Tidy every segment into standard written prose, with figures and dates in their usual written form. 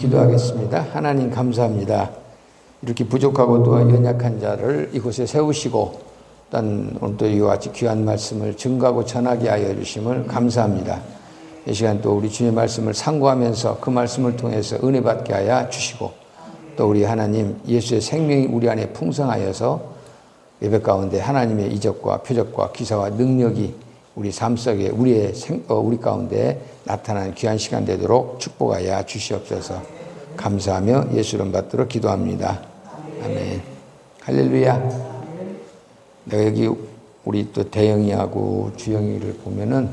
기도하겠습니다. 하나님 감사합니다. 이렇게 부족하고 또 연약한 자를 이곳에 세우시고 또한 오늘 또 이와 같이 귀한 말씀을 증거하고 전하게 하여 주심을 감사합니다. 이 시간 또 우리 주님의 말씀을 상고하면서 그 말씀을 통해서 은혜 받게 하여 주시고 또 우리 하나님 예수의 생명이 우리 안에 풍성하여서 예배 가운데 하나님의 이적과 표적과 기사와 능력이 우리 삶 속에 우리 가운데 나타나는 귀한 시간 되도록 축복하여 주시옵소서. 감사하며 예수 이름 받도록 기도합니다. 아멘. 할렐루야. 내가 여기 우리 또 대영이하고 주영이를 보면은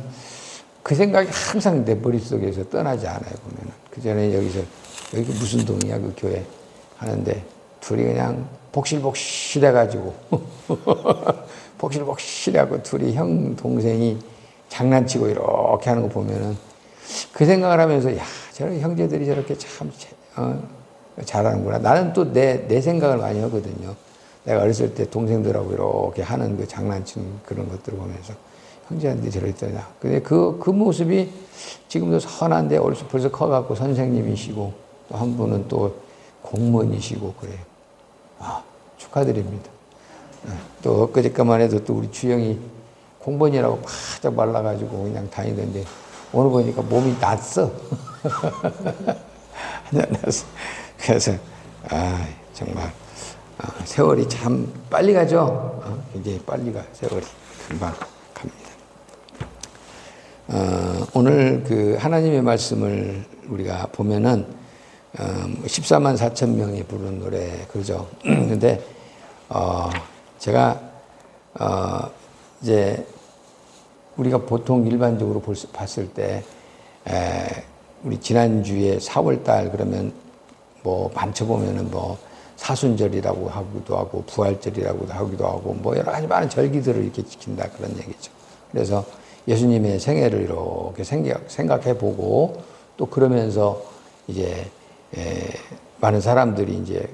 그 생각이 항상 내 머릿속에서 떠나지 않아요. 보면은 그 전에 여기 무슨 동이야 그 교회 하는데 둘이 그냥 복실복실해가지고 복실복실하고 둘이 형 동생이 장난치고 이렇게 하는 거 보면은 그 생각을 하면서 야 저런 형제들이 저렇게 참 잘하는구나. 나는 또 내 생각을 많이 하거든요. 내가 어렸을 때 동생들하고 이렇게 하는 그 장난치는 그런 것들을 보면서 형제한테 저랬더냐. 근데 그 모습이 지금도 선한데 벌써 커갖고 선생님이시고 또 한 분은 또 공무원이시고 그래요. 축하드립니다. 또 엊그저께만 해도 또 우리 주영이 공무원이라고 바짝 말라가지고 그냥 다니던데 오늘 보니까 몸이 났어. 났어. 그래서 정말 세월이 참 빨리 가죠. 굉장히 빨리 가. 세월이 금방 갑니다. 오늘 그 하나님의 말씀을 우리가 보면은 14만 4천 명이 부르는 노래 그러죠. 근데 제가 이제 우리가 보통 일반적으로 봤을 때 우리 지난주에 4월달 그러면 뭐 만쳐보면은 뭐 사순절이라고 하기도 하고 부활절이라고도 하기도 하고 뭐 여러 가지 많은 절기들을 이렇게 지킨다 그런 얘기죠. 그래서 예수님의 생애를 이렇게 생각해보고 또 그러면서 이제 많은 사람들이 이제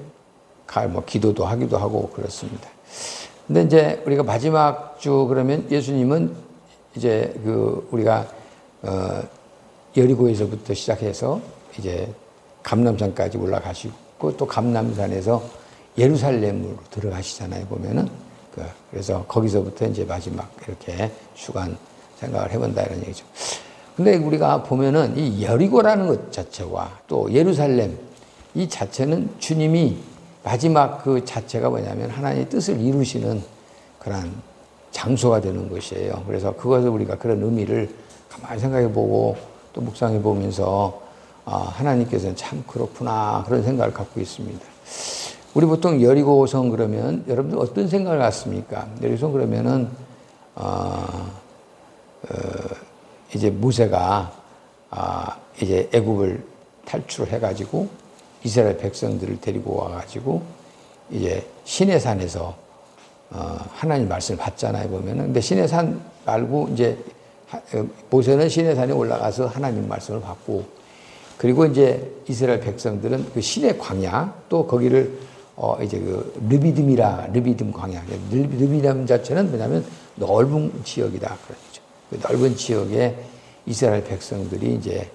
뭐 기도도 하기도 하고 그렇습니다. 근데 이제 우리가 마지막 주 그러면 예수님은 이제 우리가 여리고에서부터 시작해서 이제 감람산까지 올라가시고 또 감람산에서 예루살렘으로 들어가시잖아요. 보면은 그래서 거기서부터 이제 마지막 이렇게 주간 생각을 해본다 이런 얘기죠. 근데 우리가 보면은 이 여리고라는 것 자체와 또 예루살렘 이 자체는 주님이 마지막 그 자체가 뭐냐면 하나님의 뜻을 이루시는 그런 장소가 되는 것이에요. 그래서 그것을 우리가 그런 의미를 가만히 생각해 보고 또 묵상해 보면서 하나님께서는 참 그렇구나 그런 생각을 갖고 있습니다. 우리 보통 여리고성 그러면 여러분들 어떤 생각을 갖습니까? 여리고성 그러면은 이제 모세가 이제 애굽을 탈출을 해가지고 이스라엘 백성들을 데리고 와가지고 이제 시내산에서 하나님 말씀을 받잖아요 보면은. 근데 시내산 말고 이제 모세는 시내산에 올라가서 하나님 말씀을 받고 그리고 이제 이스라엘 백성들은 그 시내 광야 또 거기를 이제 르비딤 광야. 르비딤 자체는 뭐냐면 넓은 지역이다 그러죠. 그 넓은 지역에 이스라엘 백성들이 이제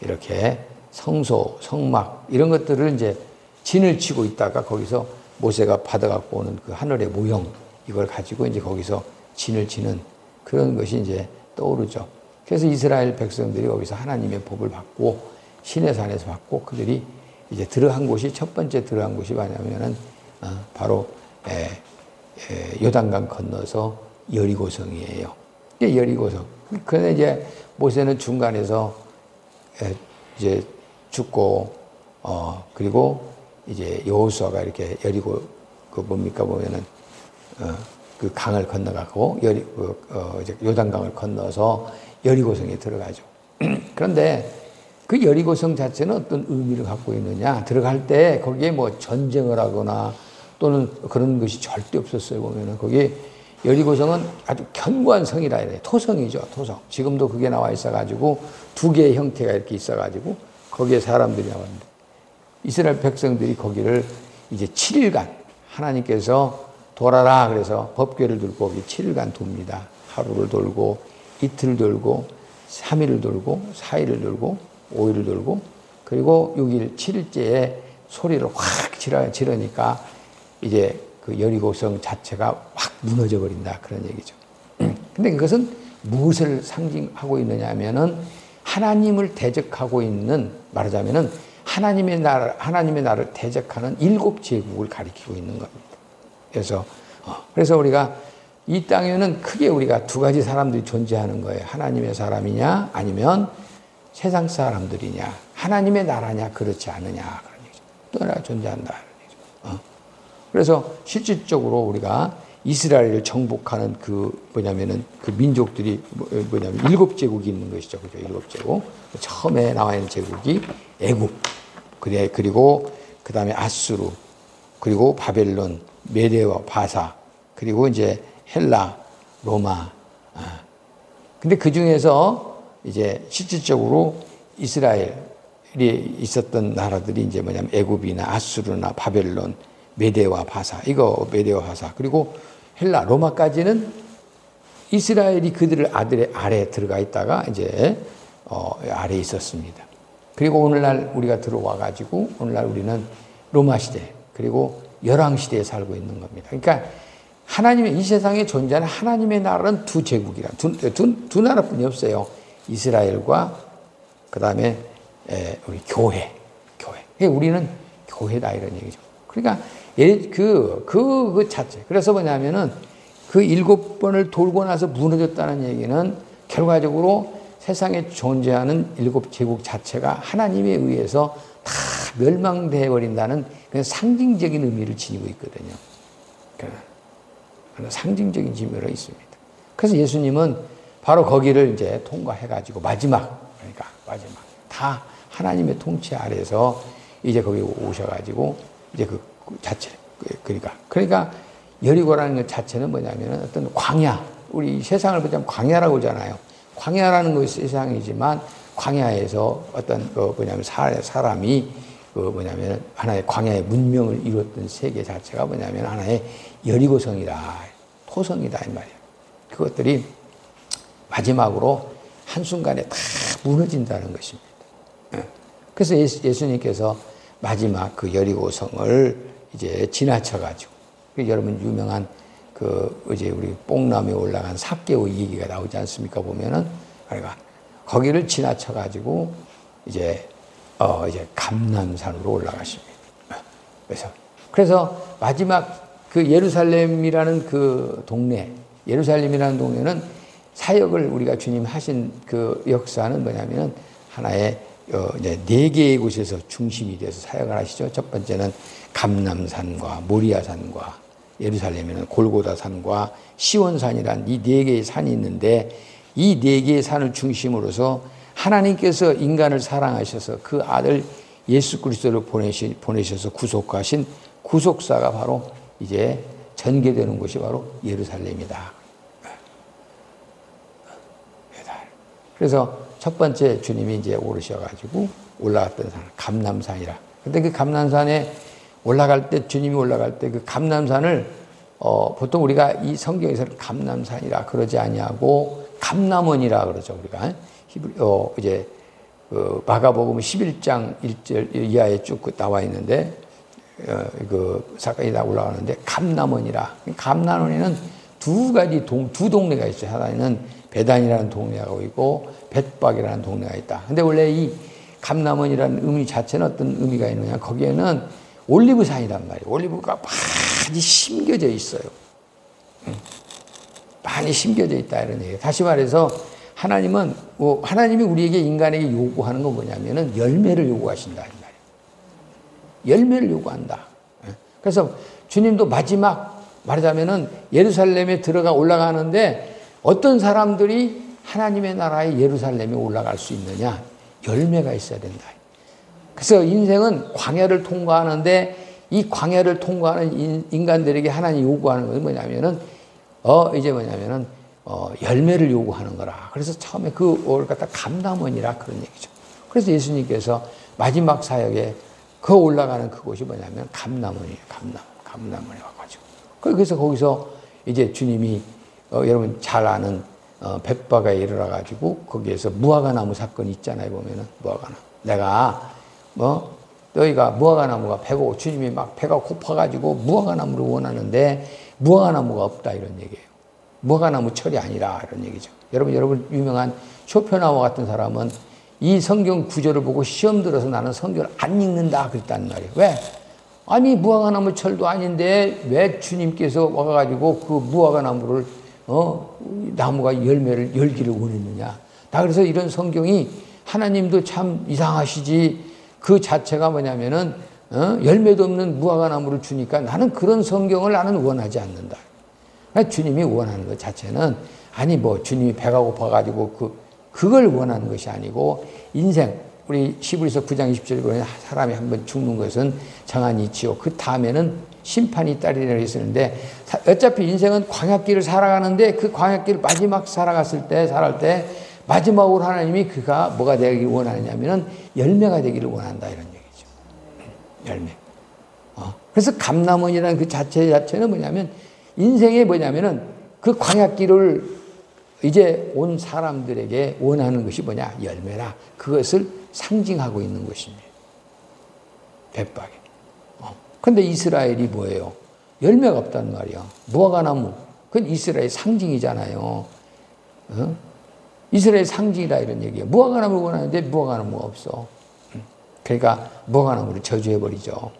이렇게 성소, 성막 이런 것들을 이제 진을 치고 있다가 거기서 모세가 받아갖고 오는 그 하늘의 모형 이걸 가지고 이제 거기서 진을 치는 그런 것이 이제 떠오르죠. 그래서 이스라엘 백성들이 거기서 하나님의 법을 받고 시내산에서 받고 그들이 이제 들어간 곳이 첫 번째 들어간 곳이 뭐냐면은 바로 요단강 건너서 여리고성이에요. 이게 여리고성. 그런데 이제 모세는 중간에서 이제 죽고 그리고 이제 여호수아가 이렇게 여리고 뭡니까 보면은 그 강을 건너가고 이제 요단강을 건너서 여리고성에 들어가죠. 그런데 그 여리고성 자체는 어떤 의미를 갖고 있느냐? 들어갈 때 거기에 뭐 전쟁을 하거나 또는 그런 것이 절대 없었어요. 보면은 거기 여리고성은 아주 견고한 성이라 해요. 토성이죠, 토성. 지금도 그게 나와 있어가지고 두 개의 형태가 이렇게 있어가지고 거기에 사람들이 나왔는데 이스라엘 백성들이 거기를 이제 7일간 하나님께서 돌아라 그래서 법궤를 들고 거기 7일간 돕니다. 하루를 돌고 이틀을 돌고 3일을 돌고 4일을 돌고 5일을 돌고 그리고 6일, 7일째에 소리를 확 지르니까 이제 그 여리고성 자체가 확 무너져 버린다. 그런 얘기죠. 근데 그것은 무엇을 상징하고 있느냐 하면은 하나님을 대적하고 있는, 말하자면은 하나님의 나라를 대적하는 7제국을 가리키고 있는 겁니다. 그래서 우리가 이 땅에는 크게 우리가 두 가지 사람들이 존재하는 거예요. 하나님의 사람이냐, 아니면 세상 사람들이냐, 하나님의 나라냐, 그렇지 않느냐, 그런 얘기죠. 또 하나 존재한다, 그런 얘기죠. 그래서 실질적으로 우리가 이스라엘을 정복하는 뭐냐면은 그 민족들이 뭐냐면 7제국이 있는 것이죠. 그죠? 7제국. 처음에 나와 있는 제국이 애굽, 그리고 그 다음에 아수르, 그리고 바벨론, 메대와 바사, 그리고 이제 헬라, 로마. 근데 그 중에서 이제 실질적으로 이스라엘이 있었던 나라들이 이제 뭐냐면 애굽이나 아수르나 바벨론, 메대와 바사, 메대와 바사, 그리고 헬라, 로마까지는 이스라엘이 그들을 아래 들어가 있다가 이제 아래에 있었습니다. 그리고 오늘날 우리가 들어와 가지고 오늘날 우리는 로마 시대, 그리고 열왕 시대에 살고 있는 겁니다. 그러니까 하나님의, 이 세상에 존재하는 하나님의 나라는 두 제국이라, 두 나라뿐이 없어요. 이스라엘과 그 다음에 우리 교회. 우리는 교회다, 이런 얘기죠. 그러니까 그 자체. 그래서 뭐냐면은 그 7번을 돌고 나서 무너졌다는 얘기는 결과적으로 세상에 존재하는 7제국 자체가 하나님에 의해서 다 멸망되어 버린다는 그런 상징적인 의미를 지니고 있거든요. 그런 상징적인 의미가 있습니다. 그래서 예수님은 바로 거기를 이제 통과해가지고 마지막 다 하나님의 통치 아래서 이제 거기 오셔가지고 이제 그 자체, 그러니까 여리고라는 것 자체는 뭐냐면 어떤 광야, 우리 세상을 보자면 광야라고 하잖아요. 광야라는 것이 세상이지만 광야에서 어떤 뭐냐면 사람이 뭐냐면 하나의 광야의 문명을 이뤘던 세계 자체가 뭐냐면 하나의 여리고성이다, 토성이다, 이 말이에요. 그것들이 마지막으로 한순간에 다 무너진다는 것입니다. 그래서 예수님께서 마지막 그 여리고성을 이제 지나쳐가지고, 여러분 유명한 이제 우리 뽕나무에 올라간 삭개오 얘기가 나오지 않습니까? 보면은, 그러니까 거기를 지나쳐가지고 이제 감람산으로 올라가십니다. 그래서 마지막 그 예루살렘이라는 그 동네, 예루살렘이라는 동네는 사역을 우리가 주님 하신 그 역사는 뭐냐면은 하나의 이제 4개의 곳에서 중심이 돼서 사역을 하시죠. 첫 번째는 감람산과 모리아산과 예루살렘에는 골고다산과 시온산이란 이 4개의 산이 있는데, 이 4개의 산을 중심으로서 하나님께서 인간을 사랑하셔서 그 아들 예수 그리스도를 보내셔서 구속하신 구속사가 바로 이제 전개되는 곳이 바로 예루살렘이다. 그래서 첫 번째 주님이 이제 오르셔가지고 올라갔던 산, 감람산이라. 근데 그 감람산에 올라갈 때, 주님이 올라갈 때 그 감람산을 보통 우리가 이 성경에서는 감람산이라 그러지 아니하고 감람원이라 그러죠, 우리가. 이제 마가복음 11장 1절 이하에 쭉 나와 있는데, 그 사건이 다 올라가는데 감람원이라. 감람원에는 두 동네가 있어요. 하나는 베단이라는 동네가 있고 벳박이라는 동네가 있다. 근데 원래 이 감람원이라는 의미 자체는 어떤 의미가 있느냐? 거기에는 올리브산이란 말이에요. 올리브가 많이 심겨져 있어요. 많이 심겨져 있다, 이런 얘기예요. 다시 말해서 하나님이 우리에게, 인간에게 요구하는 건 뭐냐면은 열매를 요구하신다, 이 말이에요. 열매를 요구한다. 그래서 주님도 마지막 말하자면은 예루살렘에 올라가는데 어떤 사람들이 하나님의 나라의 예루살렘에 올라갈 수 있느냐? 열매가 있어야 된다. 그래서 인생은 광야를 통과하는데, 이 광야를 통과하는 인간들에게 하나님이 요구하는 것은 뭐냐면은 열매를 요구하는 거라. 그래서 처음에 그걸 갖다 감람원이라 그런 얘기죠. 그래서 예수님께서 마지막 사역에 올라가는 그곳이 뭐냐면 감람원이에요. 감람원에 와가지고. 그래서 거기서 이제 주님이 여러분 잘 아는 벳바가에 이르러가지고 거기에서 무화과 나무 사건이 있잖아요. 보면은 무화과 나무. 내가 너희가 무화과나무가 배고 주님이 막 배가 고파가지고 무화과나무를 원하는데 무화과나무가 없다 이런 얘기예요. 무화과나무 철이 아니라 이런 얘기죠. 여러분 유명한 쇼펜하우어 같은 사람은 이 성경 구절을 보고 시험 들어서 나는 성경을 안 읽는다 그랬단 말이에요. 왜? 아니 무화과나무 철도 아닌데 왜 주님께서 와가지고 그 무화과나무를 나무가 열기를 원했느냐. 나 그래서 이런 성경이 하나님도 참 이상하시지. 그 자체가 뭐냐면은 열매도 없는 무화과나무를 주니까 나는 그런 성경을 나는 원하지 않는다. 주님이 원하는 것 자체는 아니 뭐 주님이 배가 고파가지고 그걸 원하는 것이 아니고 인생 우리 히브리서 9장 20절에 보면 사람이 한번 죽는 것은 정한 이치요 그 다음에는 심판이 따르리라 했었는데 어차피 인생은 광야길을 살아가는데 그 광야길을 마지막 살아갈 때 마지막으로 하나님이 그가 뭐가 되기를 원하느냐면은 열매가 되기를 원한다 이런 얘기죠. 열매. 그래서 감람원이라는 그 자체는 뭐냐면 인생이 뭐냐면은 그 광야길을 이제 온 사람들에게 원하는 것이 뭐냐? 열매라. 그것을 상징하고 있는 것입니다. 벳박에. 근데 이스라엘이 뭐예요? 열매가 없단 말이야. 무화과나무. 그건 이스라엘 상징이잖아요. 이스라엘 상징이다 이런 얘기예요. 무화과나무를 원하는데 무화과나무가 없어. 그러니까 무화과나무를 저주해버리죠.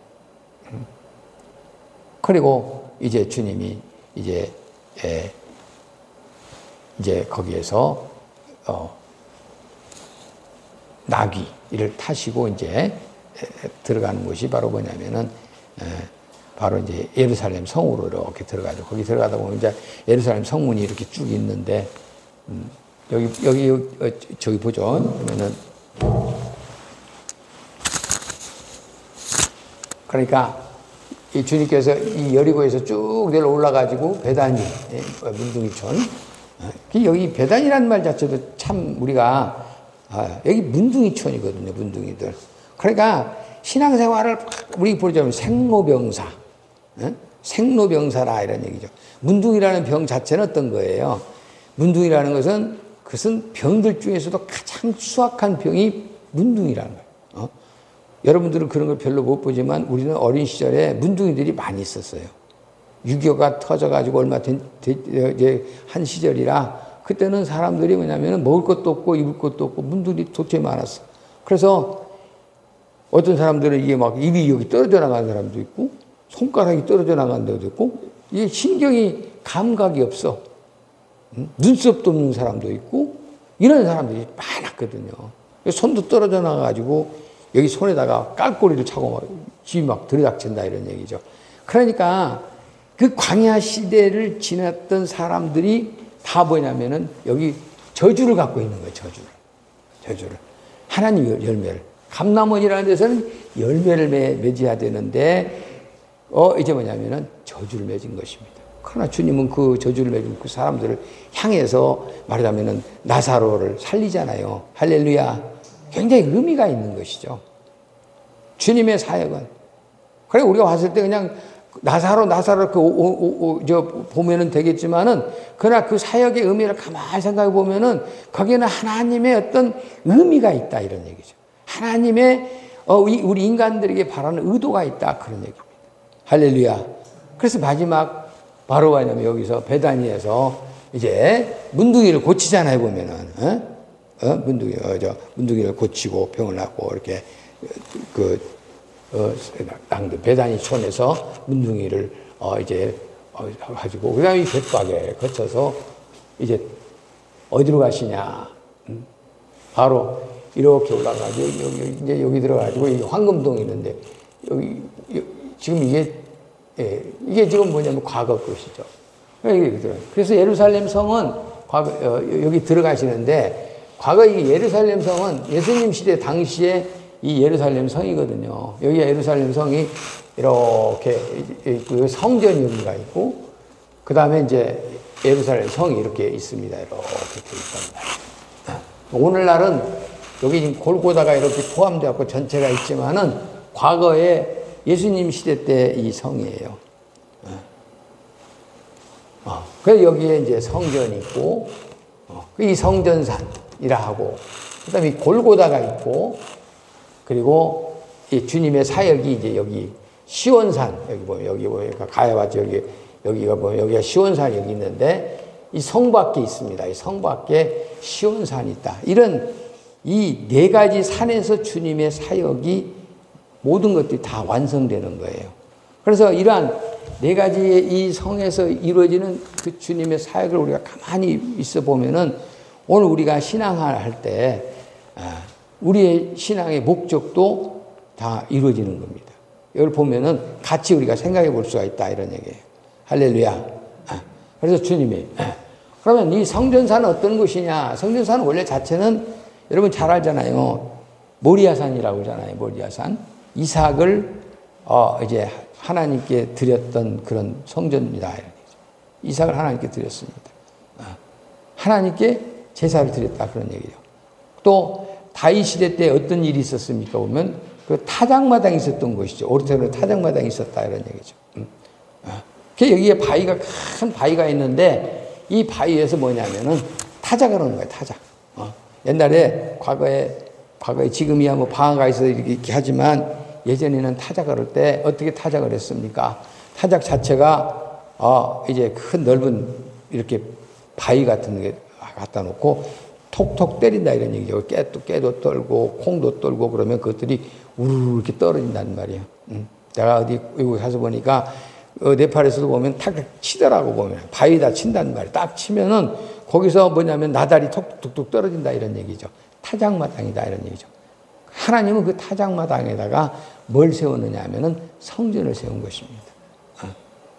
그리고 이제 주님이 이제 거기에서 나귀를 타시고 이제 들어가는 곳이 바로 뭐냐면은 바로 이제 예루살렘 성으로 이렇게 들어가죠. 거기 들어가다 보면 이제 예루살렘 성문이 이렇게 쭉 있는데 저기 보죠. 그러면은 그러니까 이 주님께서 이 여리고에서 쭉 내려 올라가지고 베다니 문둥이촌 여기 베다니라는 말 자체도 참 우리가 여기 문둥이촌이거든요. 문둥이들. 그러니까 신앙생활을 우리 보자면 생로병사 생로병사라 이런 얘기죠. 문둥이라는 병 자체는 어떤 거예요? 문둥이라는 그것은 병들 중에서도 가장 수악한 병이 문둥이라는 거예요. 여러분들은 그런 걸 별로 못 보지만 우리는 어린 시절에 문둥이들이 많이 있었어요. 6.25가 터져가지고 얼마 한 시절이라 그때는 사람들이 뭐냐면 먹을 것도 없고 입을 것도 없고 문둥이들이 도대체 많았어. 그래서 어떤 사람들은 이게 막 입이 여기 떨어져 나가는 사람도 있고 손가락이 떨어져 나가는 데도 있고 이게 신경이 감각이 없어. 눈썹도 없는 사람도 있고 이런 사람들이 많았거든요. 손도 떨어져 나가가지고 여기 손에다가 깔꼬리를 차고 막 집이 막 들이닥친다 이런 얘기죠. 그러니까 그 광야 시대를 지났던 사람들이 다 뭐냐면은 여기 저주를 갖고 있는 거예요. 저주를. 하나님 열매를. 감람원이라는 데서는 열매를 맺어야 되는데 이제 뭐냐면은 저주를 맺은 것입니다. 그러나 주님은 그 저주를 맺은 그 사람들을 향해서 말하자면은 나사로를 살리잖아요. 할렐루야. 굉장히 의미가 있는 것이죠. 주님의 사역은. 그래 우리가 왔을 때 그냥 나사로 보면은 되겠지만은 그러나 그 사역의 의미를 가만히 생각해 보면은 거기에는 하나님의 어떤 의미가 있다 이런 얘기죠. 하나님의 우리 인간들에게 바라는 의도가 있다 그런 얘기입니다. 할렐루야. 그래서 마지막 바로 뭐냐면 여기서 베다니에서 이제 문둥이를 고치잖아요 보면은 문둥이를 고치고 병을 낫고 이렇게 베다니촌에서 문둥이를 이제 가지고 그다음에 벳박에 거쳐서 이제 어디로 가시냐? 바로 이렇게 올라가지고 여기 들어가지고 이 황금동이 있는데 여기 지금 이게 지금 뭐냐면 과거 것이죠. 그래서 예루살렘 성은 여기 들어가시는데 과거 이 예루살렘 성은 예수님 시대 당시에 이 예루살렘 성이거든요. 여기 예루살렘 성이 이렇게 있고 성전이 여기가 있고 그 다음에 이제 예루살렘 성이 이렇게 있습니다. 이렇게 있습니다. 오늘날은 여기 지금 골고다가 이렇게 포함되어 전체가 있지만은 과거에 예수님 시대 때 이 성이에요. 그래서 여기에 이제 성전이 있고 이 성전산이라 하고 그다음에 골고다가 있고 그리고 이 주님의 사역이 이제 여기 시온산, 여기 보면 가야바죠. 여기가 보면 여기가 시온산이 여기 있는데 이 성 밖에 있습니다. 이 성 밖에 시온산이 있다. 이런 이 네 가지 산에서 주님의 사역이 모든 것들이 다 완성되는 거예요. 그래서 이러한 네 가지의 이 성에서 이루어지는 그 주님의 사역을 우리가 가만히 있어 보면은 오늘 우리가 신앙할 때 우리의 신앙의 목적도 다 이루어지는 겁니다. 이걸 보면은 같이 우리가 생각해 볼 수가 있다 이런 얘기예요. 할렐루야. 그래서 주님이 그러면 이 성전산은 어떤 곳이냐? 성전산은 원래 자체는 여러분 잘 알잖아요. 모리아산이라고 하잖아요. 모리아산. 이삭을 이제 하나님께 드렸던 그런 성전입니다. 이삭을 하나님께 드렸습니다. 하나님께 제사를 드렸다 그런 얘기죠. 또 다윗 시대 때 어떤 일이 있었습니까? 보면 그 타작마당이 있었던 곳이죠. 오르테로 타작마당이 있었다 이런 얘기죠. 여기에 바위가 큰 바위가 있는데 이 바위에서 뭐냐면은 타작을 하는 거예요. 타작. 옛날에 과거에 지금이야 뭐 방화가 있어서 이렇게 하지만 예전에는 타작을 할 때 어떻게 타작을 했습니까? 타작 자체가 이제 큰 넓은 이렇게 바위 같은 게 갖다 놓고 톡톡 때린다 이런 얘기죠. 깨도 떨고 콩도 떨고 그러면 그것들이 우르르 이렇게 떨어진단 말이에요. 내가 어디 외국에 가서 보니까 네팔에서도 보면 탁 치더라고 보면 바위에다 친단 말이에요. 딱 치면은 거기서 뭐냐면 나달이 톡톡톡 떨어진다 이런 얘기죠. 타작마당이다 이런 얘기죠. 하나님은 그 타작마당에다가 뭘 세우느냐 하면은 성전을 세운 것입니다.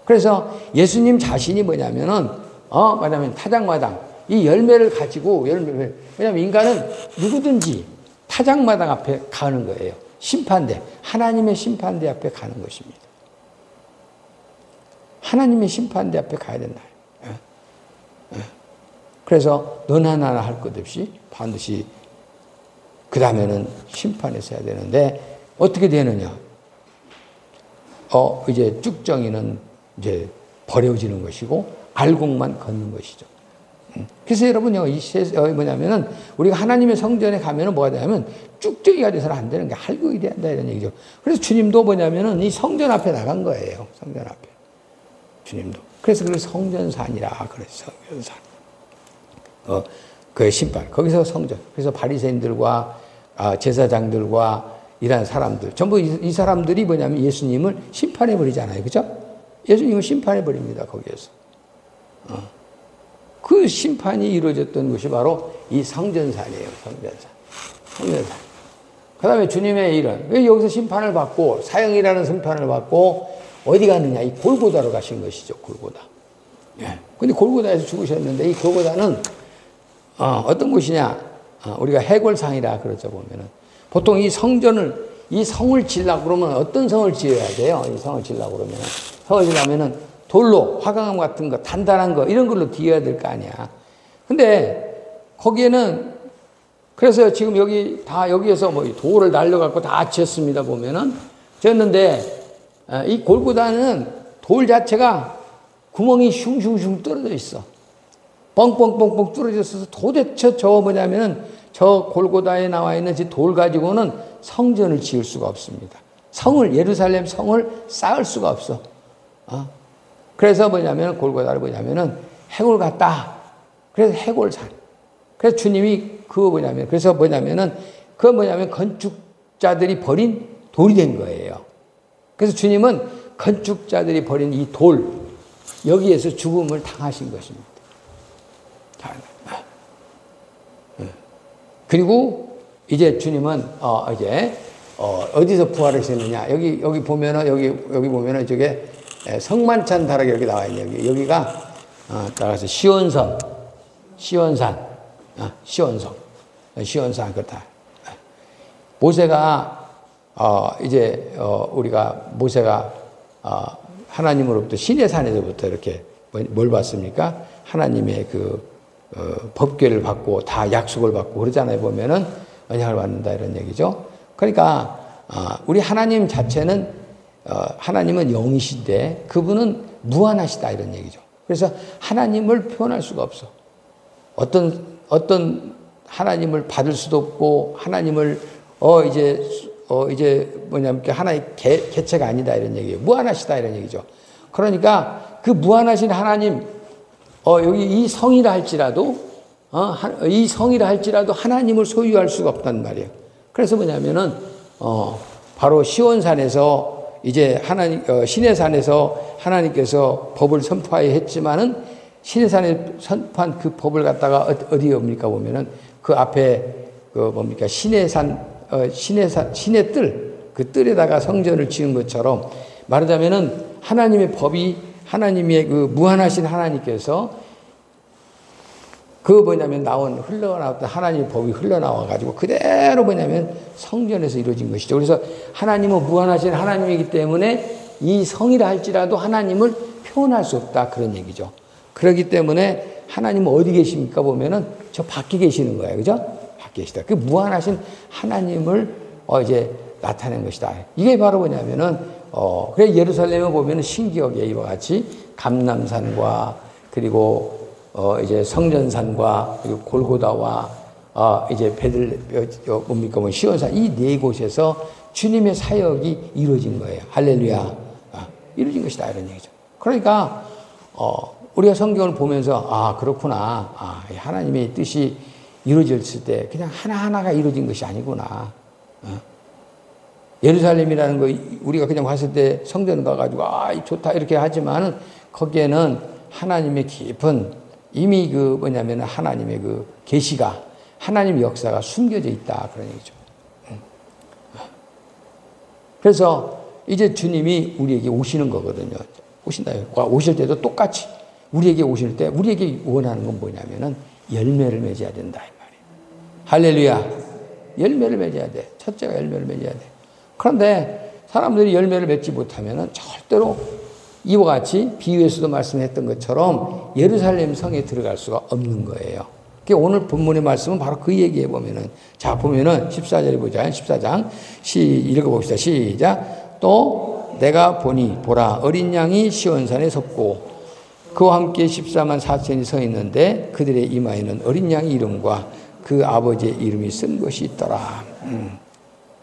그래서 예수님 자신이 뭐냐면은 뭐냐면 타작마당 이 열매를 가지고 왜냐면 인간은 누구든지 타작마당 앞에 가는 거예요. 심판대, 하나님의 심판대 앞에 가는 것입니다. 하나님의 심판대 앞에 가야 된다. 그래서 너나 나나 할 것 없이 반드시 그 다음에는 심판에서 해야 되는데 어떻게 되느냐? 이제 쭉정이는 이제 버려지는 것이고 알곡만 걷는 것이죠. 그래서 여러분요, 뭐냐면은 우리가 하나님의 성전에 가면은 뭐가 되냐면 쭉정이가 돼서는 안 되는 게 할곡이 돼야 한다 이런 얘기죠. 그래서 주님도 뭐냐면은 이 성전 앞에 나간 거예요. 성전 앞에. 주님도. 그래서 그걸 성전산이라 그랬어요. 성전산. 그 심판. 거기서 성전. 그래서 바리새인들과 제사장들과 이런 사람들. 전부 이 사람들이 뭐냐면 예수님을 심판해 버리잖아요. 그죠? 예수님을 심판해 버립니다. 거기에서. 그 심판이 이루어졌던 것이 바로 이 성전산이에요. 성전산. 그 다음에 주님의 일은 왜 여기서 심판을 받고 사형이라는 심판을 받고 어디 갔느냐? 이 골고다로 가신 것이죠. 골고다. 예. 근데 골고다에서 죽으셨는데 이 골고다는 어떤 곳이냐? 우리가 해골상이라 그러죠. 보면은 보통 이 성을 지으려고 그러면 어떤 성을 지어야 돼요? 이 성을 지으려고 그러면 성을 지으려면은 돌로 화강암 같은 거 단단한 거 이런 걸로 뒤어야 될 거 아니야. 근데 거기에는 그래서 지금 여기에서 뭐 돌을 날려갖고 다 지었습니다. 보면은 지었는데 이 골고다는 돌 자체가 구멍이 슝슝슝 떨어져 있어. 뻥뻥뻥뻥 뚫어져 있어서 도대체 뭐냐면은 저 골고다에 나와 있는 돌 가지고는 성전을 지을 수가 없습니다. 예루살렘 성을 쌓을 수가 없어. 그래서 뭐냐면 골고다를 뭐냐면은 해골 같다. 그래서 해골산. 그래서 주님이 그래서 뭐냐면은 건축자들이 버린 돌이 된 거예요. 그래서 주님은 건축자들이 버린 이 돌, 여기에서 죽음을 당하신 것입니다. 그리고 이제 주님은 어디서 부활하셨느냐? 여기 보면은 여기 보면은 저게 성만찬 다락이 이렇게 나와 있네요. 여기가 따라서 시온산 그렇다. 모세가 모세가 하나님으로부터 시내산에서부터 이렇게 뭘 받습니까? 하나님의 법궤를 받고 다 약속을 받고 그러잖아요. 보면은 언약을 받는다 이런 얘기죠. 그러니까 우리 하나님 자체는 하나님은 영이신데 그분은 무한하시다 이런 얘기죠. 그래서 하나님을 표현할 수가 없어. 어떤 하나님을 받을 수도 없고 하나님을 이제 뭐냐면 하나의 개체가 아니다 이런 얘기예요. 무한하시다 이런 얘기죠. 그러니까 그 무한하신 하나님, 여기 이 성이라 할지라도, 이 성이라 할지라도 하나님을 소유할 수가 없단 말이에요. 그래서 뭐냐면은, 바로 시온산에서 이제 시내산에서 하나님께서 법을 선포하여 했지만은 시내산에 선포한 그 법을 갖다가 어디에 옵니까 보면은 그 앞에 뭡니까 시내뜰, 그 뜰에다가 성전을 지은 것처럼 말하자면은 하나님의 법이 하나님의 그 무한하신 하나님께서 흘러나왔던 하나님의 법이 흘러나와가지고 그대로 성전에서 이루어진 것이죠. 그래서 하나님은 무한하신 하나님이기 때문에 이 성이라 할지라도 하나님을 표현할 수 없다. 그런 얘기죠. 그렇기 때문에 하나님은 어디 계십니까? 보면은 저 밖에 계시는 거예요. 그죠? 밖에 계시다. 그 무한하신 하나님을 이제 나타낸 것이다. 이게 바로 뭐냐면은, 그래 예루살렘에 보면은 신기하게 이와 같이 감람산과 그리고 이제 성전산과 그리고 골고다와 이제 시온산 이 네 곳에서 주님의 사역이 이루어진 거예요. 할렐루야. 이루어진 것이다 이런 얘기죠. 그러니까 우리가 성경을 보면서 그렇구나. 하나님의 뜻이 이루어졌을 때 그냥 하나하나가 이루어진 것이 아니구나. 예루살렘이라는 거 우리가 그냥 봤을 때 성전 가가지고 좋다 이렇게 하지만은 거기에는 하나님의 깊은 이미 하나님의 그 계시가 하나님의 역사가 숨겨져 있다 그런 얘기죠. 그래서 이제 주님이 우리에게 오시는 거거든요. 오신다. 오실 때도 똑같이 우리에게 오실 때 우리에게 원하는 건 뭐냐면은 열매를 맺어야 된다 이 말이에요. 할렐루야. 열매를 맺어야 돼. 첫째가 열매를 맺어야 돼. 그런데 사람들이 열매를 맺지 못하면은 절대로 이와 같이 비유에서도 말씀했던 것처럼 예루살렘 성에 들어갈 수가 없는 거예요. 오늘 본문의 말씀은 바로 그 얘기해 보면은, 자, 보면은 14절에 보자. 14장. 읽어봅시다. 시작. 또 내가 보라, 어린 양이 시온산에 섰고, 그와 함께 14만 4천이 서 있는데, 그들의 이마에는 어린 양의 이름과 그 아버지의 이름이 쓴 것이 있더라.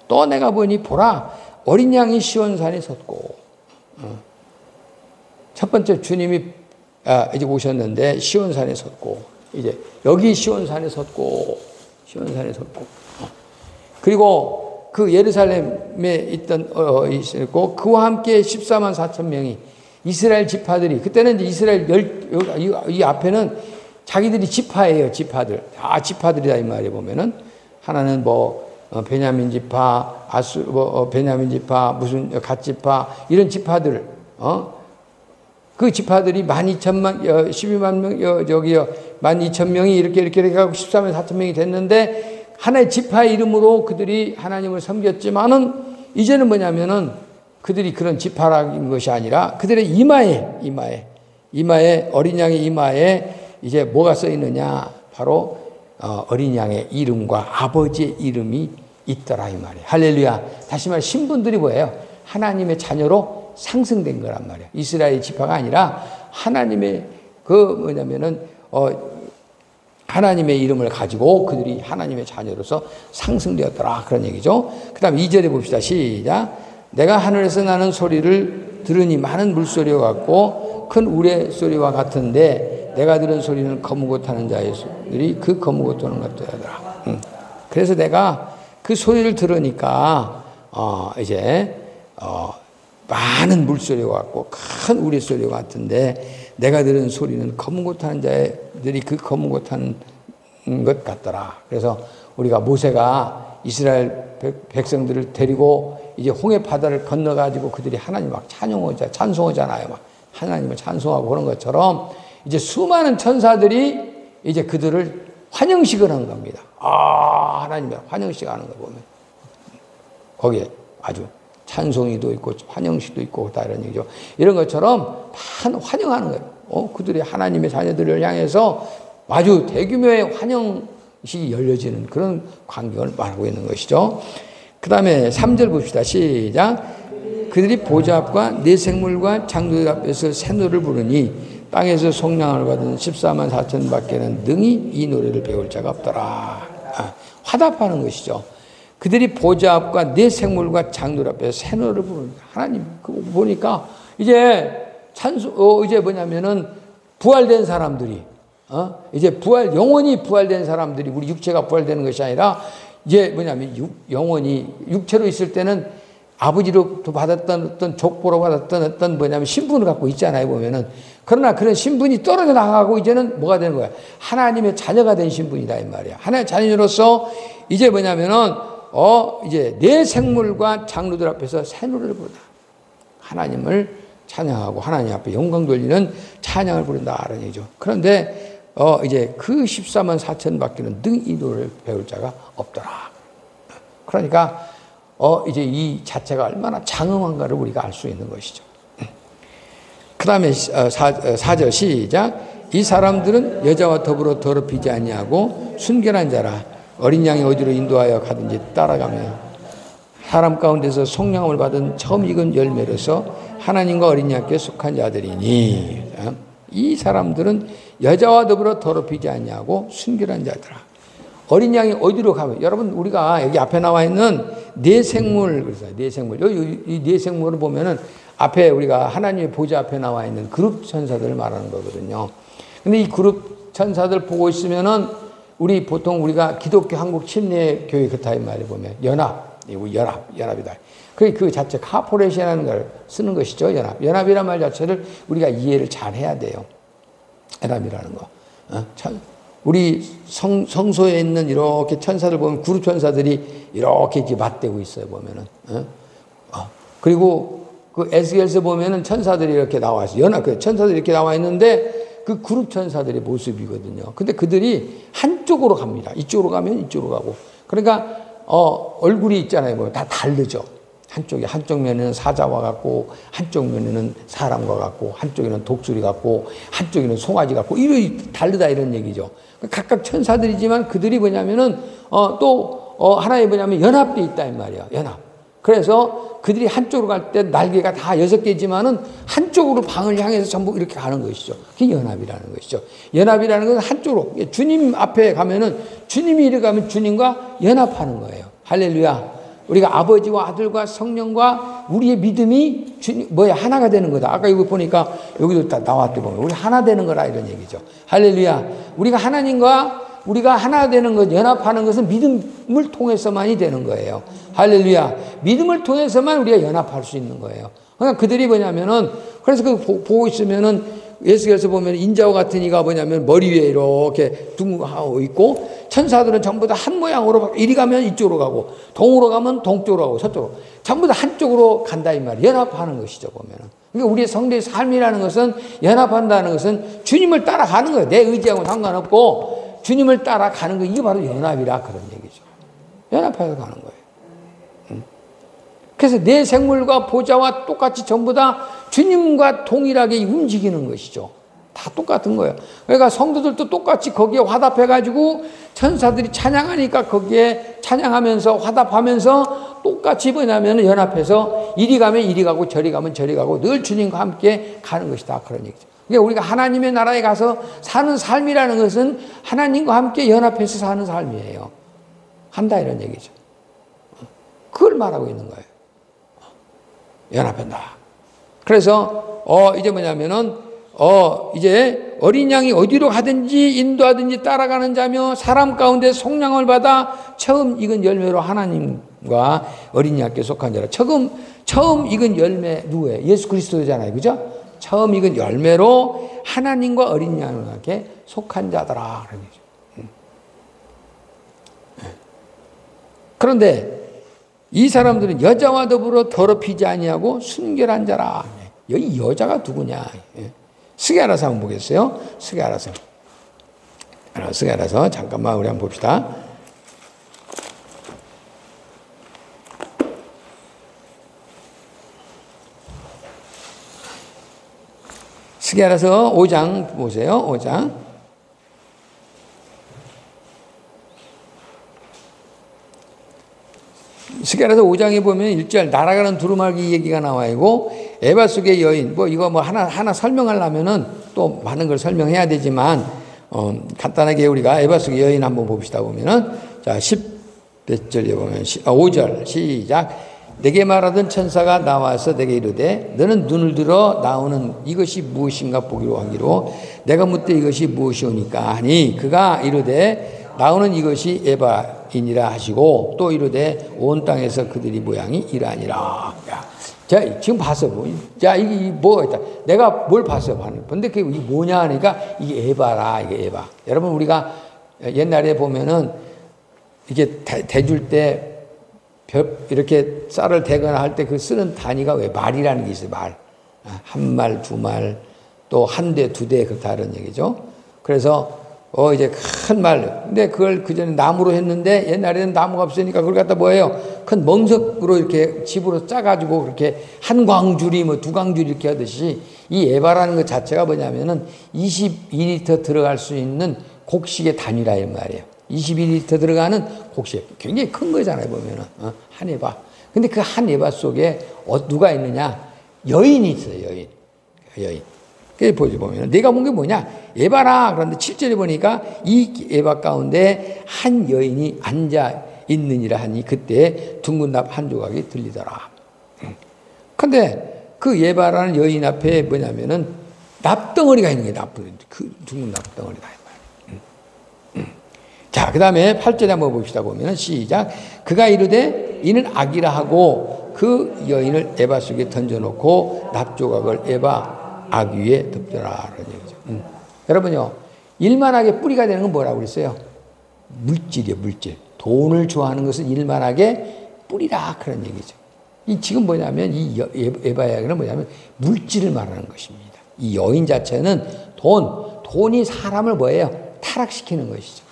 또 내가 보라, 어린 양이 시온산에 섰고, 첫 번째 주님이 이제 오셨는데 시온산에 섰고, 이제 여기 시온산에 섰고, 그리고 그 예루살렘에 있고 그와 함께 14만 4천 명이 이스라엘 지파들이, 그때는 이제 이스라엘 이 앞에는 자기들이 지파예요. 지파들 다 지파들이다 이 말에 보면은 하나는 베냐민 지파, 베냐민 지파, 무슨 갓 지파 이런 지파들 그 지파들이 12,000명, 명, 12,000명이 이렇게 해가지고 14만 4천 명이 됐는데, 하나의 지파의 이름으로 그들이 하나님을 섬겼지만은, 이제는 뭐냐면은, 그들이 그런 지파라는 것이 아니라, 그들의 이마에, 어린 양의 이마에 이제 뭐가 써 있느냐, 바로, 어린 양의 이름과 아버지의 이름이 있더라, 이 말이에요. 할렐루야. 다시 말해, 신분들이 뭐예요? 하나님의 자녀로 상승된 거란 말이에요. 이스라엘 지파가 아니라 하나님의 하나님의 이름을 가지고 그들이 하나님의 자녀로서 상승되었더라 그런 얘기죠. 그 다음 2절에 봅시다. 시작. 내가 하늘에서 나는 소리를 들으니 많은 물소리와 같고 큰 우레소리와 같은데 내가 들은 소리는 거무고 타는 자들이 그 거무고 타는 것들이더라. 그래서 내가 그 소리를 들으니까 이제 많은 물소리와 같고 큰 우레소리와 같은데 내가 들은 소리는 거무고 타는 자들이 그 거무고 타는 것 같더라. 그래서 우리가 모세가 이스라엘 백성들을 데리고 이제 홍해 바다를 건너가지고 그들이 하나님 막 찬송하잖아요. 막 하나님을 찬송하고 그런 것처럼 이제 수많은 천사들이 이제 그들을 환영식을 한 겁니다. 하나님의 환영식 하는 거 보면 거기에 아주 찬송이도 있고 환영식도 있고 다 이런 얘기죠. 이런 것처럼 환영하는 거예요. 그들이 하나님의 자녀들을 향해서 아주 대규모의 환영식이 열려지는 그런 광경을 말하고 있는 것이죠. 그 다음에 3절 봅시다. 시작. 그들이 보좌 앞과 네 생물과 창조주 앞에서 새 노래를 부르니 땅에서 속량을 받은 14만 4천 밖에는 능히 이 노래를 배울 자가 없더라. 화답하는 것이죠. 그들이 보좌 앞과 내 생물과 장들 앞에 새 노래를 부르니까 하나님 그거 보니까 이제 이제 뭐냐면은 부활된 사람들이 이제 영원히 부활된 사람들이 우리 육체가 부활되는 것이 아니라 이제 뭐냐면 영원히 육체로 있을 때는 아버지로부터 받았던 어떤 족보로 받았던 어떤 뭐냐면 신분을 갖고 있잖아요 보면은. 그러나 그런 신분이 떨어져 나가고 이제는 뭐가 되는 거야? 하나님의 자녀가 된 신분이다 이 말이야. 하나님의 자녀로서 이제 뭐냐면은 이제 내 생물과 장로들 앞에서 새 노래를 부른다. 하나님을 찬양하고 하나님 앞에 영광 돌리는 찬양을 부른다라는 얘기죠. 그런데 이제 그 14만 4천밖에는 능 이 노래를 배울 자가 없더라. 그러니까 이제 이 자체가 얼마나 장엄한가를 우리가 알 수 있는 것이죠. 그 다음에 4절 시작. 이 사람들은 여자와 더불어 더럽히지 아니하고 순결한 자라. 어린 양이 어디로 인도하여 가든지 따라가며 사람 가운데서 성령을 받은 처음 익은 열매로서 하나님과 어린 양께 속한 자들이니 이 사람들은 여자와 더불어 더럽히지 아니하고 순결한 자들아. 어린 양이 어디로 가면 여러분 우리가 여기 앞에 나와 있는 네 생물 그래서 네 생물 이 네 생물을 보면은 앞에 우리가 하나님의 보좌 앞에 나와 있는 그룹 천사들을 말하는 거거든요. 근데 이 그룹 천사들 보고 있으면은 우리 보통 우리가 기독교 한국 침례교회 그 타임 말에 보면 연합이다. 그 자체 카포레이션이라는 걸 쓰는 것이죠. 연합이라는 말 자체를 우리가 이해를 잘 해야 돼요. 연합이라는 거. 우리 성소에 있는 이렇게 천사들 보면 그룹 천사들이 이렇게 맞대고 있어요 보면은. 그리고 그 에스겔서 보면은 천사들이 이렇게 나와 있어요. 천사들이 이렇게 나와 있는데 그 그룹 천사들의 모습이거든요. 근데 그들이 한쪽으로 갑니다. 이쪽으로 가면 이쪽으로 가고. 그러니까 얼굴이 있잖아요. 뭐 다 다르죠. 한쪽 면에는 사자와 같고, 한쪽 면에는 사람과 같고, 한쪽에는 독수리 같고, 한쪽에는 송아지 같고, 다르다 이런 얘기죠. 각각 천사들이지만 그들이 뭐냐면은 하나의 뭐냐면 연합되어 있다 이 말이야. 연합. 그래서 그들이 한쪽으로 갈 때 날개가 다 6개지만은 한쪽으로 방을 향해서 전부 이렇게 가는 것이죠. 그게 연합이라는 것이죠. 연합이라는 것은 한쪽으로 주님 앞에 가면은 주님이 이렇게 가면 주님과 연합하는 거예요. 할렐루야. 우리가 아버지와 아들과 성령과 우리의 믿음이 하나가 되는 거다. 아까 이거 보니까 여기도 다 나왔대 보면 우리 하나 되는 거라 이런 얘기죠. 할렐루야. 우리가 하나님과 우리가 하나 되는 것, 연합하는 것은 믿음을 통해서만이 되는 거예요. 할렐루야. 믿음을 통해서만 우리가 연합할 수 있는 거예요. 그러니까 그들이 뭐냐면은, 그래서 보고 있으면은, 예수께서 보면 인자와 같은 이가 뭐냐면 머리 위에 이렇게 둥하고 있고, 천사들은 전부 다 한 모양으로, 이리 가면 이쪽으로 가고, 동으로 가면 동쪽으로 가고, 서쪽으로. 전부 다 한쪽으로 간다, 이 말이에요. 연합하는 것이죠, 보면은. 그러니까 우리의 성도의 삶이라는 것은, 연합한다는 것은 주님을 따라가는 거예요. 내 의지하고는 상관없고, 주님을 따라가는 거, 이게 바로 연합이라 그런 얘기죠. 연합해서 가는 거예요. 그래서 내 생물과 보좌와 똑같이 전부 다 주님과 동일하게 움직이는 것이죠. 다 똑같은 거예요. 그러니까 성도들도 똑같이 거기에 화답해가지고 천사들이 찬양하니까 거기에 찬양하면서 화답하면서 똑같이 뭐냐면 연합해서 이리 가면 이리 가고 저리 가면 저리 가고 늘 주님과 함께 가는 것이다. 그런 얘기죠. 그러니까 우리가 하나님의 나라에 가서 사는 삶이라는 것은 하나님과 함께 연합해서 사는 삶이에요. 한다 이런 얘기죠. 그걸 말하고 있는 거예요. 연합한다. 그래서 이제 뭐냐면은 이제 어린 양이 어디로 가든지 인도하든지 따라가는 자며 사람 가운데 속량을 받아 처음 익은 열매로 하나님과 어린 양께 속한 자라. 처음 익은 열매 누구예요? 예수 그리스도잖아요. 그죠? 처음 익은 열매로 하나님과 어린 양에게 속한 자더라. 그런 얘기죠. 그런데 이 사람들은 여자와 더불어 더럽히지 아니하고 순결한 자라. 여기 여자가 누구냐? 스가랴서 한번 보겠어요. 스가랴서 잠깐만 우리 한번 봅시다. 스가랴서 5장 보세요. 5장. 스가랴서 5장에 보면 1절 날아가는 두루마기 얘기가 나와 있고 에바 속의 여인 이거 하나 설명하려면은 또 많은 걸 설명해야 되지만 간단하게 우리가 에바 속의 여인 한번 봅시다. 보면은 자 몇 절에 보면 5절 시작. 내게 말하던 천사가 나와서 내게 이르되 너는 눈을 들어 나오는 이것이 무엇인가 보기로 하기로 내가 묻되 이것이 무엇이오니까 하니 그가 이르되 나오는 이것이 에바이니라 하시고 또 이르되 온 땅에서 그들이 모양이 이러하니라. 자, 지금 봤어. 자, 이게 뭐가 있다. 내가 뭘 봤어. 근데 그게 뭐냐 하니까 이게 에바라. 이게 에바. 여러분, 우리가 옛날에 보면은 이게 대줄 때 이렇게 쌀을 대거나 할 때 그 쓰는 단위가 왜 말이라는 게 있어요. 말. 한 말, 두 말, 또 한 대, 두 대, 그렇다 이런 얘기죠. 그래서 이제 큰 말. 근데 그걸 그전에 나무로 했는데 옛날에는 나무가 없으니까 그걸 갖다 뭐예요? 큰 멍석으로 이렇게 집으로 짜가지고 그렇게 한 광줄이 뭐 두 광줄이 이렇게 하듯이 이 에바라는 것 자체가 뭐냐면은 22리터 들어갈 수 있는 곡식의 단위라 이 말이에요. 22리터 들어가는 곡식. 굉장히 큰 거잖아요, 보면은. 한 에바. 근데 그 한 에바 속에 누가 있느냐? 여인이 있어요, 여인. 그래서 보면 내가 본 게 뭐냐? 에바라. 그런데 7절에 보니까 이 에바 가운데 한 여인이 앉아 있느니라 하니 그때 둥근 납 한 조각이 들리더라. 근데 그 에바라는 여인 앞에 뭐냐면은 납덩어리가 있는 게 그 둥근 납덩어리다. 자, 그 다음에 8절에 한번 봅시다. 보면은 시작. 그가 이르되 이는 악이라 하고 그 여인을 에바 속에 던져놓고 납조각을 에바 악 위에 덮더라. 그런 얘기죠. 여러분요, 일만하게 뿌리가 되는 건 뭐라고 그랬어요? 물질이에요, 물질. 돈을 좋아하는 것은 일만하게 뿌리라. 그런 얘기죠. 지금 뭐냐면 이 에바 이야기는 뭐냐면 물질을 말하는 것입니다. 이 여인 자체는 돈이 사람을 뭐예요? 타락시키는 것이죠.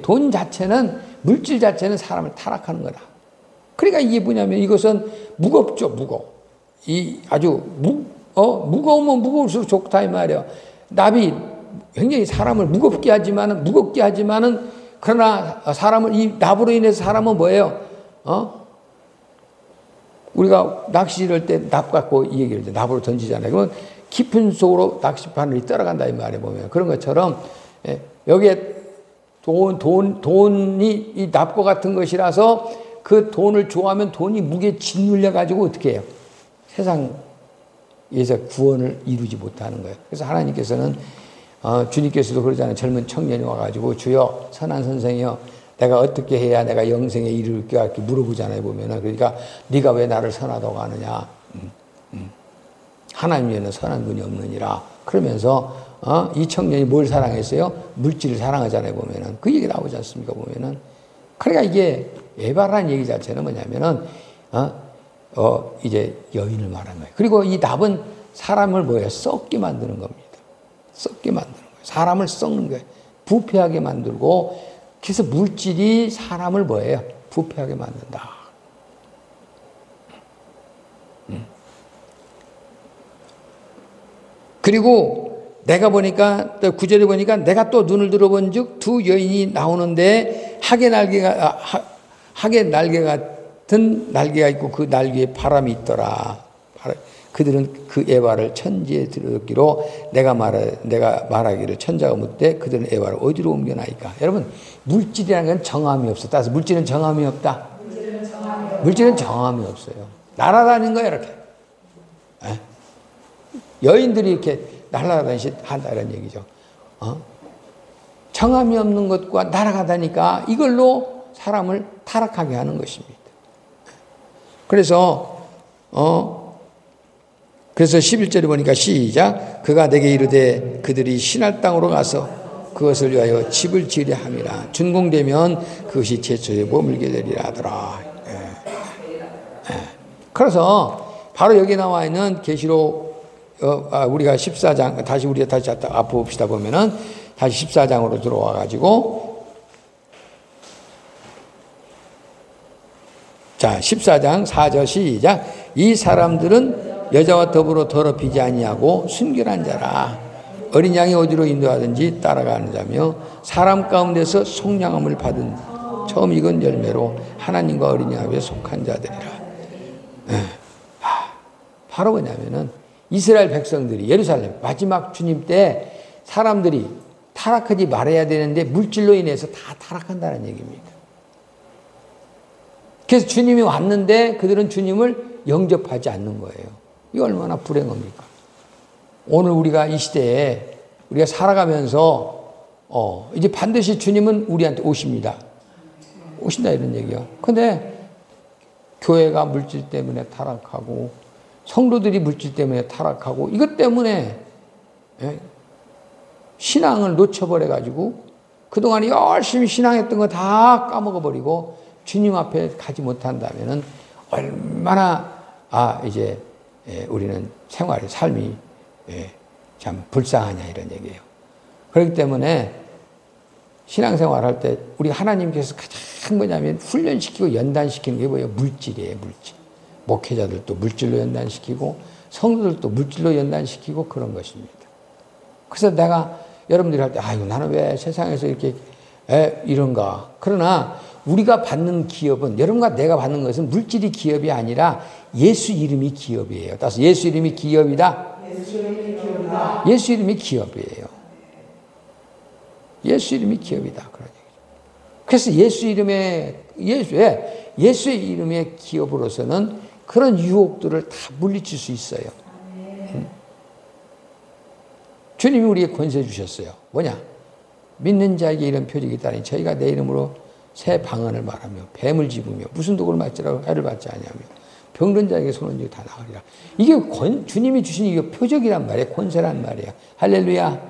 돈 자체는, 물질 자체는 사람을 타락하는 거다. 그러니까 이게 뭐냐면 이것은 무겁죠, 무거워. 아주 무거우면 무거울수록 좋다, 이 말이에요. 납이 굉장히 사람을 무겁게 하지만은, 그러나 이 납으로 인해서 사람은 뭐예요? 우리가 낚시를 때 납 갖고 이 얘기를 납으로 던지잖아요. 그러면 깊은 속으로 낚시바늘이 떨어간다, 이 말이에요, 보면. 그런 것처럼, 여기에 돈이 이 납과 같은 것이라서 그 돈을 좋아하면 돈이 무게에 짓눌려가지고 어떻게 해요? 세상에서 구원을 이루지 못하는 거예요. 그래서 하나님께서는, 주님께서도 그러잖아요. 젊은 청년이 와가지고 주여, 선한 선생이여, 내가 어떻게 해야 내가 영생에 이르게 이렇게 물어보잖아요, 보면은. 그러니까 네가 왜 나를 선하다고 하느냐? 하나님 외에는 선한 분이 없느니라. 그러면서 이 청년이 뭘 사랑했어요? 물질을 사랑하잖아요, 보면은. 그 얘기 나오지 않습니까, 보면은. 그러니까 이게 에바라는 얘기 자체는 뭐냐면은, 이제 여인을 말하는 거예요. 그리고 이 납은 사람을 뭐예요? 썩게 만드는 겁니다. 썩게 만드는 거예요. 사람을 썩는 거예요. 부패하게 만들고, 그래서 물질이 사람을 뭐예요? 부패하게 만든다. 그리고 내가 보니까, 또 9절에 보니까 내가 또 눈을 들어본 즉 두 여인이 나오는데 학의 날개 같은 날개가 있고 그 날개에 바람이 있더라. 그들은 그 에바를 천지에 들었기로 내가 말하기를 천자가 묻되 그들은 에바를 어디로 옮겨나이까. 여러분, 물질이라는 건 정함이 없어. 따라서 물질은 정함이 없다. 물질은 정함이 없어요. 날아다니는 거야, 이렇게. 여인들이 이렇게 날아다니시 한다는 얘기죠. 정함이 없는 것과 날아가다니까 이걸로 사람을 타락하게 하는 것입니다. 그래서 11절에 보니까 시작. 그가 내게 이르되 그들이 신할 땅으로 가서 그것을 위하여 집을 지으려 함이라. 준공되면 그것이 제초에 머물게 되리라 하더라. 그래서 바로 여기 나와 있는 계시록 우리가 14장, 다시 앞에 봅시다. 보면은, 다시 14장으로 들어와가지고, 자, 14장 4절 시작. 이 사람들은 여자와 더불어 더럽히지 아니하고 순결한 자라. 어린 양이 어디로 인도하든지 따라가는 자며, 사람 가운데서 속량함을 받은 처음 익은 열매로 하나님과 어린 양에 속한 자들이라. 바로 뭐냐면은, 이스라엘 백성들이 예루살렘 마지막 주님 때 사람들이 타락하지 말아야 되는데 물질로 인해서 다 타락한다는 얘기입니다. 그래서 주님이 왔는데 그들은 주님을 영접하지 않는 거예요. 이거 얼마나 불행합니까? 오늘 우리가 이 시대에 우리가 살아가면서 이제 반드시 주님은 우리한테 오십니다. 오신다 이런 얘기요. 근데 교회가 물질 때문에 타락하고 성도들이 물질 때문에 타락하고 이것 때문에 신앙을 놓쳐버려가지고 그동안 열심히 신앙했던 거 다 까먹어버리고 주님 앞에 가지 못한다면은 얼마나 이제 우리는 생활의 삶이 참 불쌍하냐 이런 얘기예요. 그렇기 때문에 신앙생활 할 때 우리 하나님께서 가장 뭐냐면 훈련시키고 연단시키는 게 뭐예요? 물질이에요, 물질. 목회자들도 물질로 연단시키고 성도들도 물질로 연단시키고 그런 것입니다. 그래서 내가 여러분들이 할 때 아이고 나는 왜 세상에서 이렇게 이런가. 그러나 우리가 받는 기업은 여러분과 내가 받는 것은 물질이 기업이 아니라 예수 이름이 기업이에요. 따라서 예수 이름이 기업이다. 예수 이름이 기업이다. 예수 이름이 기업이에요. 예수 이름이 기업이다. 그런 얘기죠. 그래서 예수의 이름의 기업으로서는 그런 유혹들을 다 물리칠 수 있어요. 주님이 우리에게 권세 주셨어요. 뭐냐? 믿는 자에게 이런 표적이 있다니 저희가 내 이름으로 새 방언을 말하며 뱀을 집으며 무슨 독을 맞지라고 해를 받지 아니하며 병든 자에게 손을 쥐고 다 나으리라. 이게 주님이 주신 이게 표적이란 말이에요. 권세란 말이에요. 할렐루야.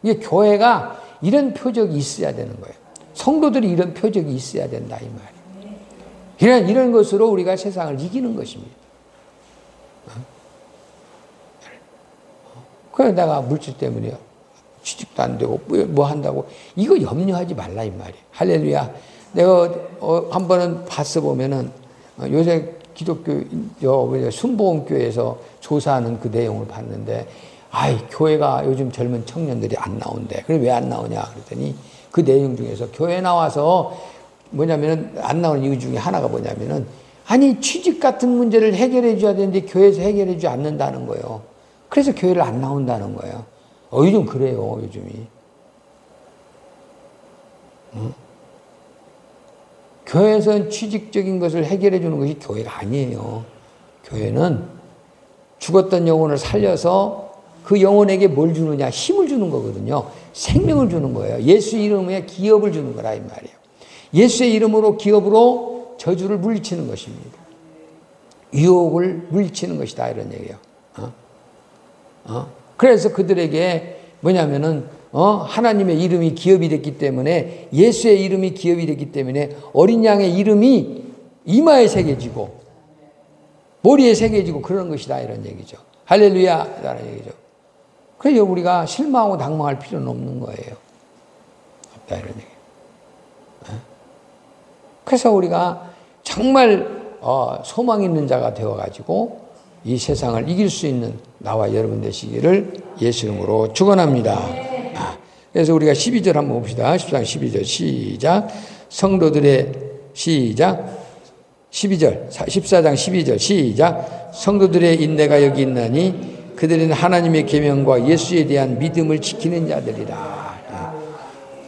이게 교회가 이런 표적이 있어야 되는 거예요. 성도들이 이런 표적이 있어야 된다 이 말이에요. 이런 것으로 우리가 세상을 이기는 것입니다. 그래 내가 물질 때문에 취직도 안 되고 뭐 한다고 이거 염려하지 말라 이 말이에요. 할렐루야. 내가 한 번은 봤어 보면은 요새 기독교 순복음교회에서 조사하는 그 내용을 봤는데 교회가 요즘 젊은 청년들이 안 나온대. 그래 왜 안 나오냐 그랬더니 그 내용 중에서 교회 나와서 뭐냐면은 안 나오는 이유 중에 하나가 뭐냐면은 취직 같은 문제를 해결해 줘야 되는데 교회에서 해결해 주지 않는다는 거예요. 그래서 교회를 안 나온다는 거예요. 요즘 그래요, 요즘이. 교회에서는 취직적인 것을 해결해 주는 것이 교회가 아니에요. 교회는 죽었던 영혼을 살려서 그 영혼에게 뭘 주느냐? 힘을 주는 거거든요. 생명을 주는 거예요. 예수 이름에 기업을 주는 거라 이 말이에요. 예수의 이름으로 기업으로 저주를 물리치는 것입니다. 유혹을 물리치는 것이다 이런 얘기예요. 그래서 그들에게 뭐냐면은 하나님의 이름이 기업이 됐기 때문에 예수의 이름이 기업이 됐기 때문에 어린 양의 이름이 이마에 새겨지고 머리에 새겨지고 그런 것이다 이런 얘기죠. 할렐루야 라는 얘기죠. 그래서 우리가 실망하고 낭망할 필요는 없는 거예요. 없다 이런 얘기예요. 그래서 우리가 정말 소망 있는 자가 되어가지고 이 세상을 이길 수 있는 나와 여러분 되시기를 예수 이름으로 축원합니다. 그래서 우리가 12절 한번 봅시다. 14장 12절 시작. 성도들의 시작. 12절 14장 12절 시작. 성도들의 인내가 여기 있나니 그들은 하나님의 계명과 예수에 대한 믿음을 지키는 자들이라.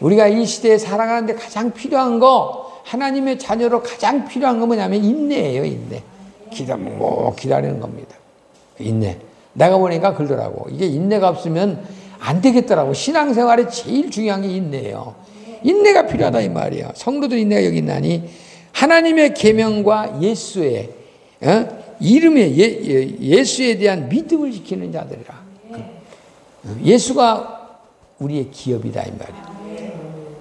우리가 이 시대에 살아가는데 가장 필요한 거 하나님의 자녀로 가장 필요한 거 뭐냐면 인내예요. 인내. 기다리는 겁니다. 인내. 내가 보니까 그러더라고. 이게 인내가 없으면 안 되겠더라고. 신앙생활에 제일 중요한 게 인내예요. 인내가 필요하다 이 말이에요. 성도들 인내가 여기 있나니 하나님의 계명과 예수의 이름의 예수에 대한 믿음을 지키는 자들이라. 예수가 우리의 기업이다 이 말이에요.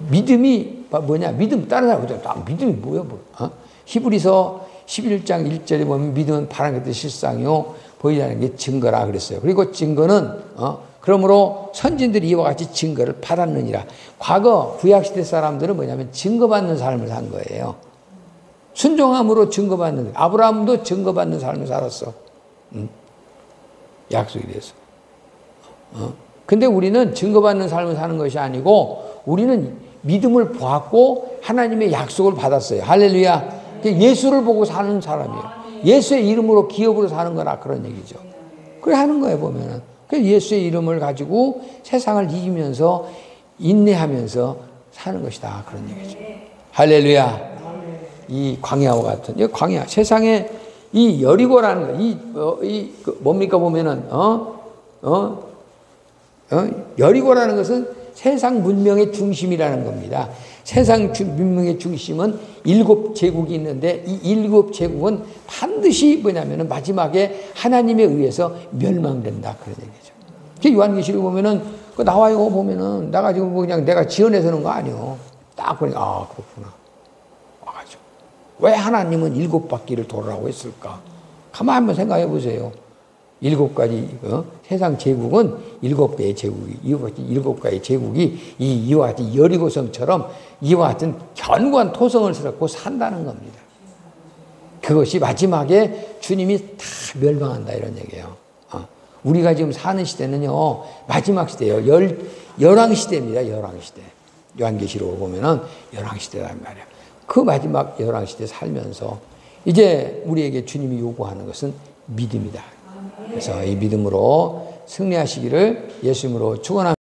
믿음이 뭐냐? 믿음 다른 사람 믿음이 뭐야? 히브리서 11장 1절에 보면 믿음은 바라는 것도 실상이요 보이지 않는 게 증거라 그랬어요. 그리고 증거는 그러므로 선진들이 이와 같이 증거를 받았느니라. 과거 구약시대 사람들은 뭐냐면 증거받는 삶을 산 거예요. 순종함으로 증거받는, 아브라함도 증거받는 삶을 살았어. 약속이 돼서. 근데 우리는 증거받는 삶을 사는 것이 아니고 우리는 믿음을 보았고 하나님의 약속을 받았어요. 할렐루야. 예수를 보고 사는 사람이에요. 예수의 이름으로 기업으로 사는 거라 그런 얘기죠. 그래 하는 거예요 보면은. 그래서 예수의 이름을 가지고 세상을 이기면서 인내하면서 사는 것이다 그런 얘기죠. 할렐루야. 이 광야와 같은, 이 광야, 세상에 이 여리고라는 거, 뭡니까 보면은, 여리고라는 것은 세상 문명의 중심이라는 겁니다. 세상 문명의 중심은 7제국이 있는데 이 7제국은 반드시 뭐냐면은 마지막에 하나님에 의해서 멸망된다. 그런 얘기죠. 요한계시록 보면은, 그 나와요. 보면은, 나가지고 뭐 그냥 내가 지어내서는 거 아니요. 딱 보니까, 아, 그렇구나. 와가지고. 왜 하나님은 7바퀴를 돌으라고 했을까? 가만 한번 생각해 보세요. 7가지, 세상 제국은 7개의 제국이, 7가지 제국이 이와 같은 여리고성처럼 이와 같은 견고한 토성을 쌓고 산다는 겁니다. 그것이 마지막에 주님이 다 멸망한다, 이런 얘기예요. 우리가 지금 사는 시대는요, 마지막 시대예요. 열왕시대입니다, 열왕시대. 요한계시록을 보면은 열왕시대란 말이에요. 그 마지막 열왕시대 살면서 이제 우리에게 주님이 요구하는 것은 믿음이다. 그래서 이 믿음으로 승리하시기를 예수 이름으로 축원합니다.